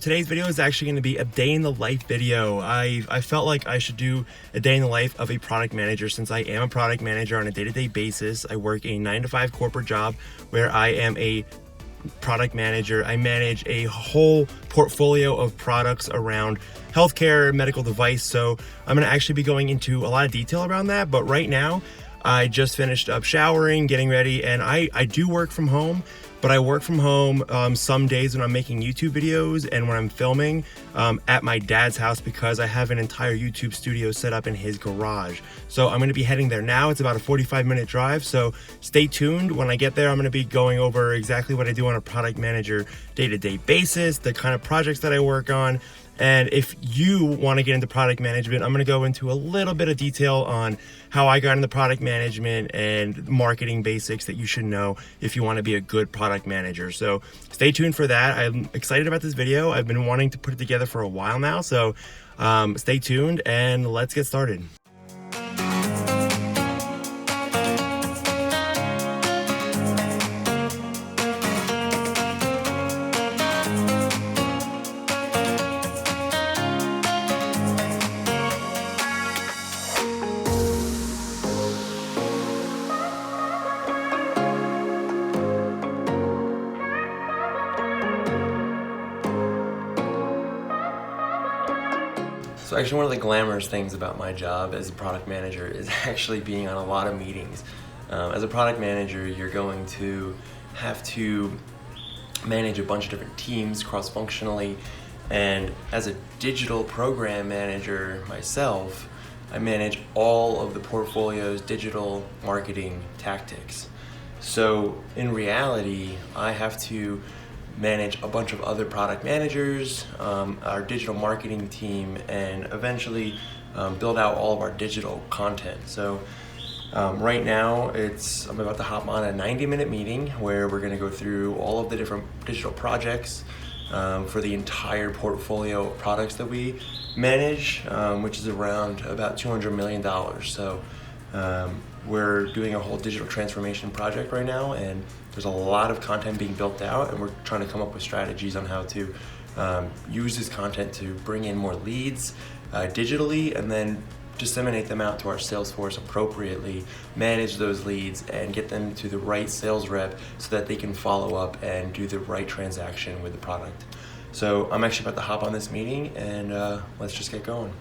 today's video is actually going to be a day in the life video. I felt like I should do a day in the life of a product manager since I am a product manager on a day-to-day basis. I work a 9-to-5 corporate job where I am a product manager. I manage a whole portfolio of products around healthcare, medical device. So I'm going to actually be going into a lot of detail around that. But right now, I just finished up showering, getting ready, and I do work from home. But I work from home some days when I'm making YouTube videos and when I'm filming at my dad's house because I have an entire YouTube studio set up in his garage. So I'm gonna be heading there now. It's about a 45-minute drive, so stay tuned. When I get there, I'm gonna be going over exactly what I do on a product manager day-to-day basis, the kind of projects that I work on. And if you want to get into product management, I'm going to go into a little bit of detail on how I got into product management and marketing basics that you should know if you want to be a good product manager. So stay tuned for that. I'm excited about this video. I've been wanting to put it together for a while now. So stay tuned and let's get started. So actually one of the glamorous things about my job as a product manager is actually being on a lot of meetings. As a product manager, you're going to have to manage a bunch of different teams cross-functionally, and as a digital program manager myself, I manage all of the portfolio's digital marketing tactics. So in reality, I have to manage a bunch of other product managers, our digital marketing team, and eventually build out all of our digital content. So right now I'm about to hop on a 90-minute meeting where we're going to go through all of the different digital projects for the entire portfolio of products that we manage, which is around about $200 million. So we're doing a whole digital transformation project right now, and there's a lot of content being built out, and we're trying to come up with strategies on how to use this content to bring in more leads digitally, and then disseminate them out to our sales force appropriately, manage those leads, and get them to the right sales rep so that they can follow up and do the right transaction with the product. So I'm actually about to hop on this meeting, and let's just get going.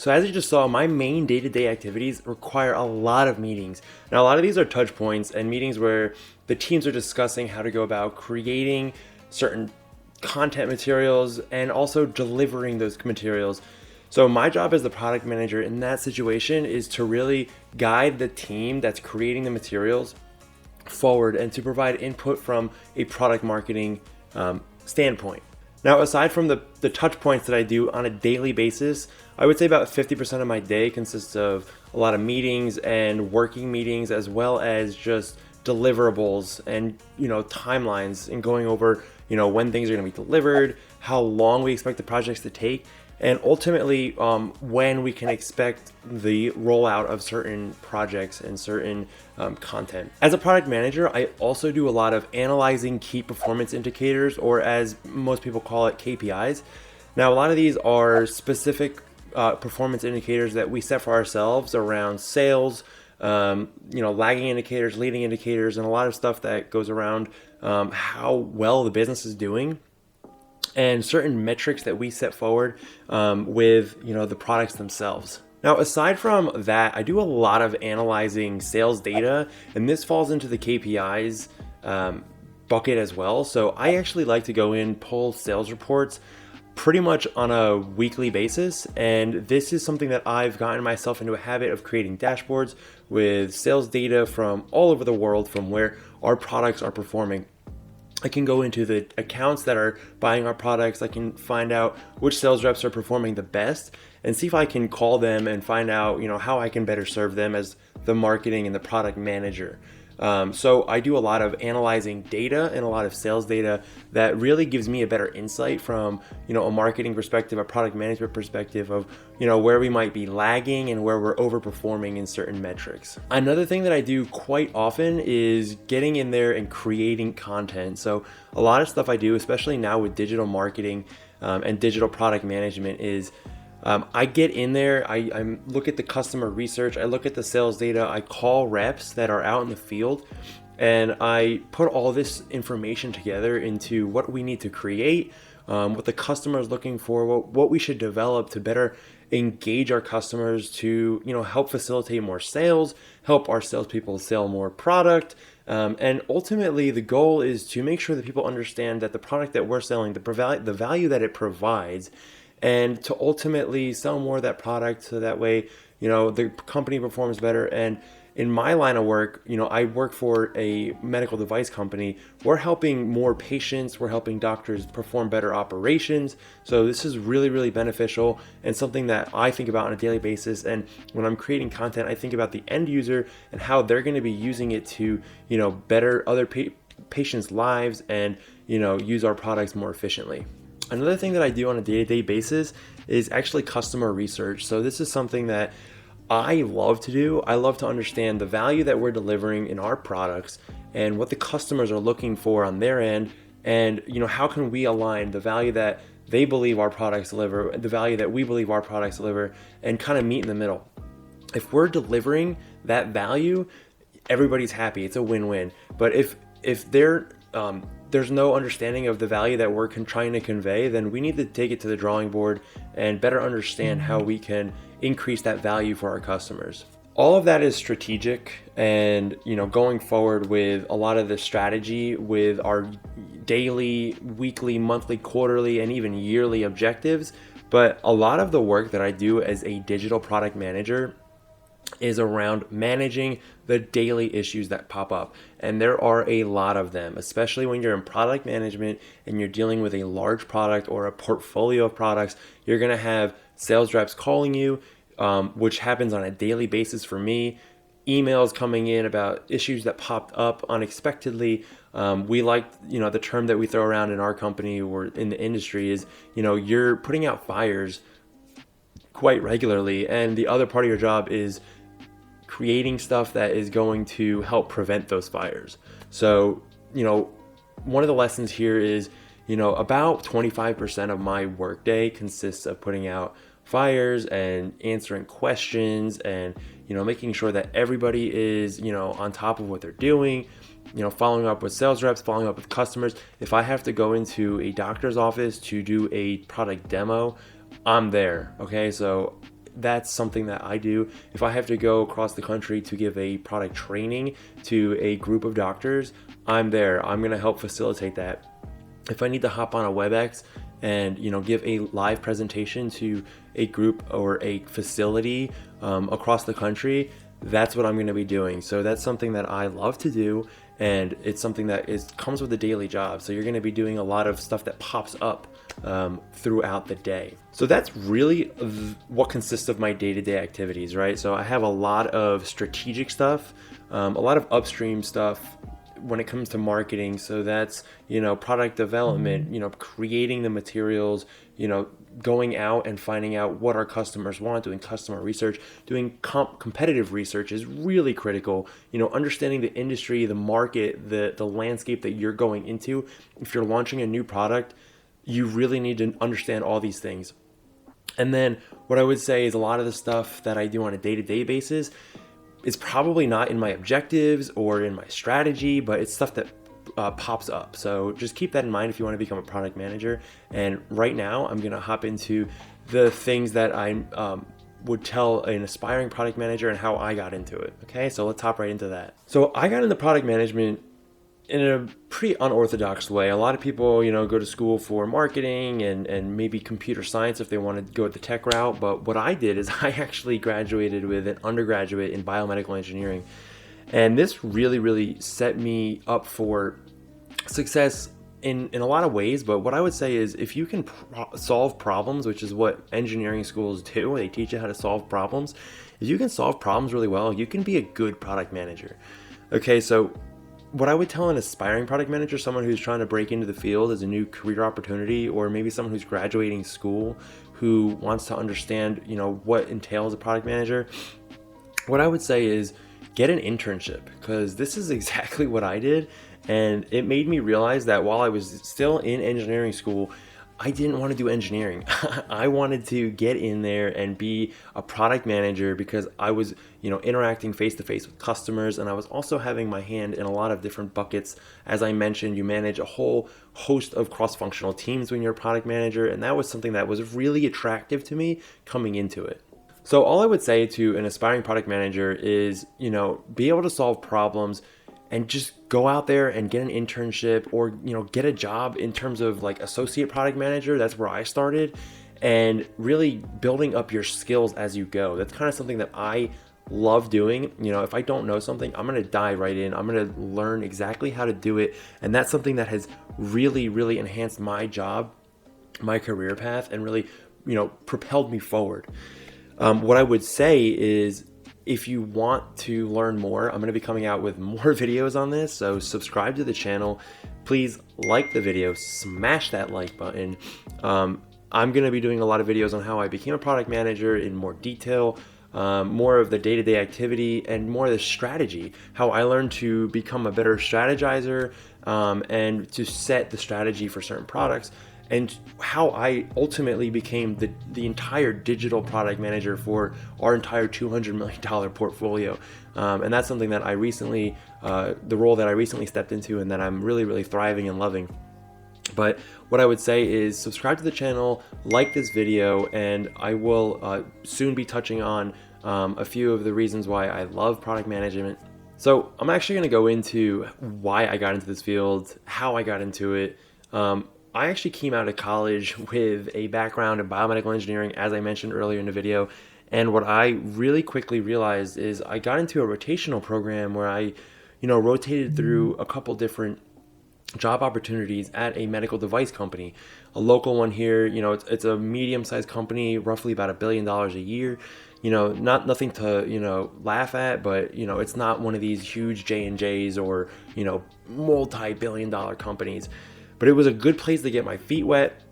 So as you just saw, my main day-to-day activities require a lot of meetings. Now, a lot of these are touch points and meetings where the teams are discussing how to go about creating certain content materials and also delivering those materials. So my job as the product manager in that situation is to really guide the team that's creating the materials forward and to provide input from a product marketing standpoint. Now, aside from the touch points that I do on a daily basis, I would say about 50% of my day consists of a lot of meetings and working meetings, as well as just deliverables and, timelines, and going over, when things are going to be delivered, how long we expect the projects to take, and ultimately when we can expect the rollout of certain projects and certain content. As a product manager, I also do a lot of analyzing key performance indicators, or as most people call it, KPIs. Now, a lot of these are specific performance indicators that we set for ourselves around sales, lagging indicators, leading indicators, and a lot of stuff that goes around how well the business is doing, and certain metrics that we set forward with the products themselves. Now, aside from that, I do a lot of analyzing sales data, and this falls into the KPIs bucket as well. So I actually like to go in, pull sales reports pretty much on a weekly basis, and this is something that I've gotten myself into a habit of creating dashboards with sales data from all over the world, from where our products are performing. I can go into the accounts that are buying our products. I can find out which sales reps are performing the best and see if I can call them and find out, how I can better serve them as the marketing and the product manager. So I do a lot of analyzing data and a lot of sales data that really gives me a better insight from, a marketing perspective, a product management perspective of, where we might be lagging and where we're overperforming in certain metrics. Another thing that I do quite often is getting in there and creating content. So a lot of stuff I do, especially now with digital marketing and digital product management, is I get in there, I look at the customer research, I look at the sales data, I call reps that are out in the field, and I put all this information together into what we need to create, what the customer is looking for, what we should develop to better engage our customers, to help facilitate more sales, help our salespeople sell more product. And ultimately, the goal is to make sure that people understand that the product that we're selling, the value that it provides, and to ultimately sell more of that product so that way, the company performs better. And in my line of work, I work for a medical device company. We're helping more patients, we're helping doctors perform better operations. So this is really, really beneficial and something that I think about on a daily basis. And when I'm creating content, I think about the end user and how they're going to be using it to, better other patients' lives and, use our products more efficiently. Another thing that I do on a day-to-day basis is actually customer research. So this is something that I love to do. I love to understand the value that we're delivering in our products and what the customers are looking for on their end. And, how can we align the value that they believe our products deliver, the value that we believe our products deliver, and kind of meet in the middle. If we're delivering that value, everybody's happy. It's a win-win. But if there's no understanding of the value that we're trying to convey, then we need to take it to the drawing board and better understand how we can increase that value for our customers. All of that is strategic, and going forward with a lot of the strategy with our daily, weekly, monthly, quarterly, and even yearly objectives. But a lot of the work that I do as a digital product manager is around managing the daily issues that pop up. And there are a lot of them, especially when you're in product management and you're dealing with a large product or a portfolio of products. You're going to have sales reps calling you, which happens on a daily basis for me. Emails coming in about issues that popped up unexpectedly. We like, the term that we throw around in our company or in the industry is, you're putting out fires quite regularly, and the other part of your job is creating stuff that is going to help prevent those fires. So, one of the lessons here is, about 25% of my workday consists of putting out fires and answering questions and, making sure that everybody is, on top of what they're doing, following up with sales reps, following up with customers. If I have to go into a doctor's office to do a product demo, I'm there. Okay. So that's something that I do. If I have to go across the country to give a product training to a group of doctors, I'm there. I'm going to help facilitate that. If I need to hop on a WebEx and give a live presentation to a group or a facility across the country, that's what I'm going to be doing. So that's something that I love to do, and it's something that comes with a daily job. So you're going to be doing a lot of stuff that pops up throughout the day. So that's really what consists of my day-to-day activities, right? So I have a lot of strategic stuff, a lot of upstream stuff when it comes to marketing. So that's, product development, creating the materials, going out and finding out what our customers want, doing customer research, doing competitive research is really critical. Understanding the industry, the market, the landscape that you're going into. If you're launching a new product, you really need to understand all these things. And then what I would say is a lot of the stuff that I do on a day-to-day basis is probably not in my objectives or in my strategy, but it's stuff that pops up. So just keep that in mind if you want to become a product manager. And right now I'm going to hop into the things that I would tell an aspiring product manager and how I got into it. Okay, so let's hop right into that. So I got into product management in a pretty unorthodox way. A lot of people, go to school for marketing and maybe computer science if they want to go the tech route. But what I did is I actually graduated with an undergraduate in biomedical engineering. And this really, really set me up for success in a lot of ways. But what I would say is if you can solve problems, which is what engineering schools do, they teach you how to solve problems. If you can solve problems really well, you can be a good product manager. Okay, so what I would tell an aspiring product manager, someone who's trying to break into the field as a new career opportunity, or maybe someone who's graduating school who wants to understand, what entails a product manager, what I would say is get an internship, because this is exactly what I did. And it made me realize that while I was still in engineering school, I didn't want to do engineering. I wanted to get in there and be a product manager because I was, interacting face to face with customers, and I was also having my hand in a lot of different buckets. As I mentioned, you manage a whole host of cross-functional teams when you're a product manager, and that was something that was really attractive to me coming into it. So all I would say to an aspiring product manager is, be able to solve problems and just go out there and get an internship, or, get a job in terms of like associate product manager. That's where I started, and really building up your skills as you go. That's kind of something that I love doing. If I don't know something, I'm going to dive right in. I'm going to learn exactly how to do it. And that's something that has really, really enhanced my job, my career path, and really, propelled me forward. What I would say is, if you want to learn more, I'm going to be coming out with more videos on this, so subscribe to the channel. Please like the video, smash that like button. I'm going to be doing a lot of videos on how I became a product manager in more detail, more of the day-to-day activity, and more of the strategy, how I learned to become a better strategizer, and to set the strategy for certain products, and how I ultimately became the entire digital product manager for our entire $200 million portfolio. And that's something that I recently, the role that I recently stepped into, and that I'm really, really thriving and loving. But what I would say is subscribe to the channel, like this video, and I will soon be touching on a few of the reasons why I love product management. So I'm actually going to go into why I got into this field, how I got into it. I actually came out of college with a background in biomedical engineering, as I mentioned earlier in the video. And what I really quickly realized is I got into a rotational program where I, rotated through a couple different job opportunities at a medical device company, a local one here. It's a medium-sized company, roughly about $1 billion a year. Nothing to, laugh at, but, it's not one of these huge J&Js or, multi-billion-dollar companies. But it was a good place to get my feet wet.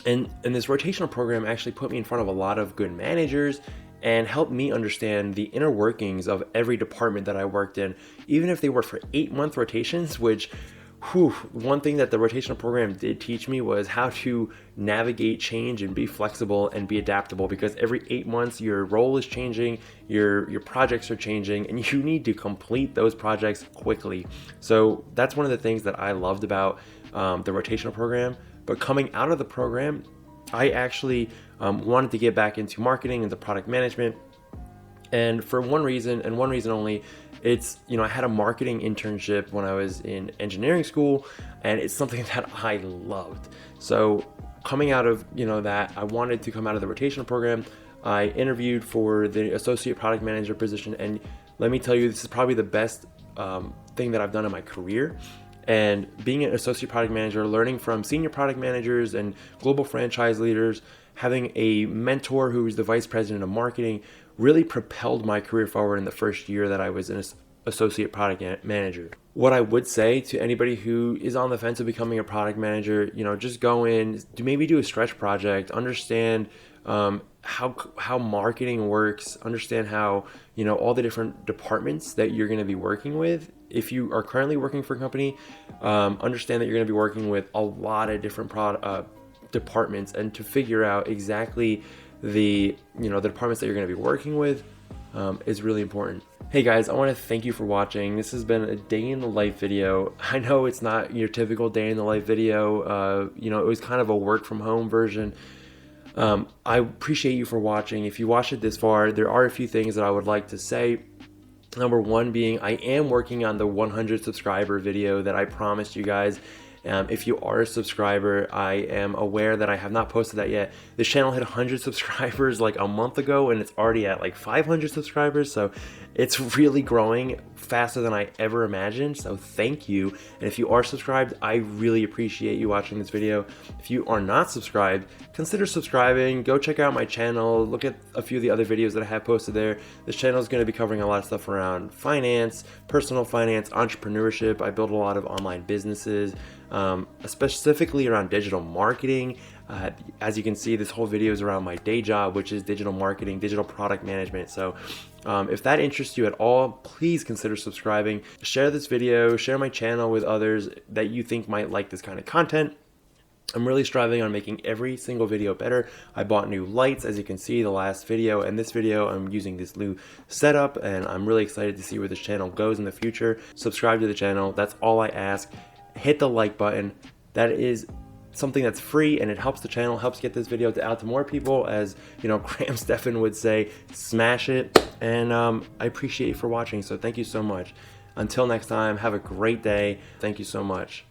And this rotational program actually put me in front of a lot of good managers and helped me understand the inner workings of every department that I worked in, even if they were for 8-month rotations, which, one thing that the rotational program did teach me was how to navigate change and be flexible and be adaptable, because every 8 months your role is changing, your projects are changing, and you need to complete those projects quickly. So that's one of the things that I loved about the rotational program. But coming out of the program, I actually wanted to get back into marketing and the product management. And for one reason, and one reason only, it's, I had a marketing internship when I was in engineering school, and it's something that I loved. So coming out of, that, I wanted to come out of the rotational program. I interviewed for the associate product manager position, and let me tell you, this is probably the best thing that I've done in my career. And being an associate product manager, learning from senior product managers and global franchise leaders, having a mentor who was the vice president of marketing, really propelled my career forward in the first year that I was an associate product manager. What I would say to anybody who is on the fence of becoming a product manager, just go in, maybe do a stretch project, understand how marketing works, understand how, all the different departments that you're going to be working with. If you are currently working for a company, understand that you're going to be working with a lot of different departments, and to figure out exactly the departments that you're going to be working with is really important. Hey guys, I want to thank you for watching. This has been a day in the life video. I know it's not your typical day in the life video. It was kind of a work from home version. I appreciate you for watching. If you watched it this far, there are a few things that I would like to say. Number one being, I am working on the 100 subscriber video that I promised you guys. If you are a subscriber, I am aware that I have not posted that yet. This channel hit 100 subscribers like a month ago, and it's already at like 500 subscribers, so it's really growing faster than I ever imagined, so thank you. And if you are subscribed, I really appreciate you watching this video. If you are not subscribed, consider subscribing. Go check out my channel, look at a few of the other videos that I have posted there. This channel is going to be covering a lot of stuff around finance, personal finance, entrepreneurship. I build a lot of online businesses, specifically around digital marketing. As you can see, this whole video is around my day job, which is digital marketing, digital product management. So if that interests you at all, please consider subscribing. Share this video, share my channel with others that you think might like this kind of content. I'm really striving on making every single video better. I bought new lights, as you can see, the last video and this video. I'm using this new setup, and I'm really excited to see where this channel goes in the future. Subscribe to the channel. That's all I ask. Hit the like button. That is something that's free, and it helps the channel, helps get this video out to more people. As you know, Graham Stephan would say, smash it. And I appreciate you for watching, so thank you so much. Until next time, have a great day. Thank you so much.